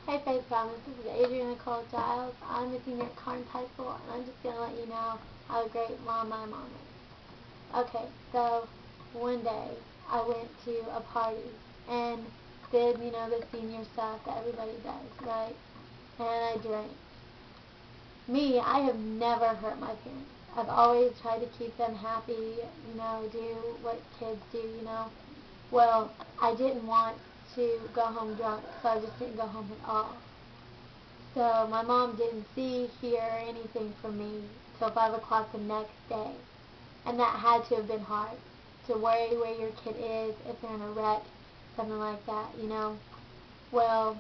Hey Faith Promise, this is Adrian Nicole Giles. I'm a senior at Carnes High School, and I'm just going to let you know how great mom my mom is. Okay, so one day I went to a party and did, the senior stuff that everybody does, right? And I drank. Me, I have never hurt my parents. I've always tried to keep them happy, do what kids do. Well, I didn't want to go home drunk, so I just didn't go home at all. So my mom didn't see, hear anything from me till 5 o'clock the next day. And that had to have been hard, to worry where your kid is, if they're in a wreck, something like that. Well,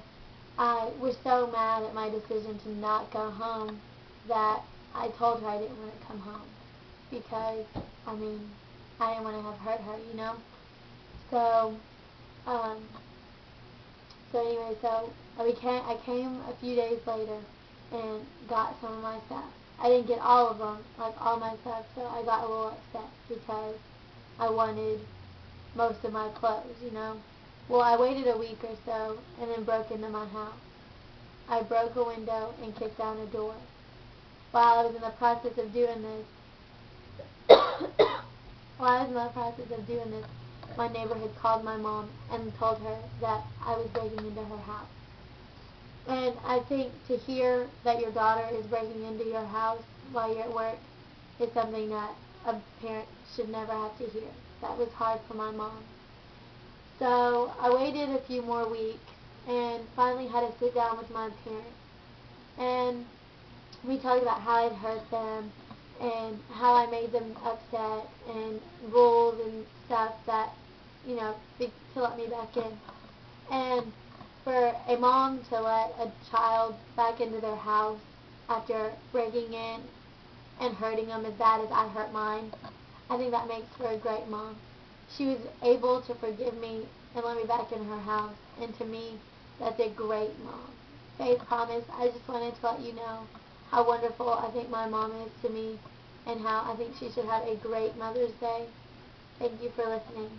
I was so mad at my decision to not go home that I told her I didn't want to come home because, I didn't want to have hurt her. So, I came a few days later and got some of my stuff. I didn't get all of them, like all my stuff, so I got a little upset because I wanted most of my clothes. Well, I waited a week or so and then broke into my house. I broke a window and kicked down a door. While I was in the process of doing this, my neighbor had called my mom and told her that I was breaking into her house. And I think to hear that your daughter is breaking into your house while you're at work is something that a parent should never have to hear. That was hard for my mom. So I waited a few more weeks and finally had to sit down with my parents. And we talked about how I'd hurt them and how I made them upset and rules and stuff that, to let me back in. And for a mom to let a child back into their house after breaking in and hurting them as bad as I hurt mine, I think that makes for a great mom. She was able to forgive me and let me back in her house, and to me, that's a great mom. Faith Promise, I just wanted to let you know how wonderful I think my mom is to me and how I think she should have a great Mother's Day. Thank you for listening.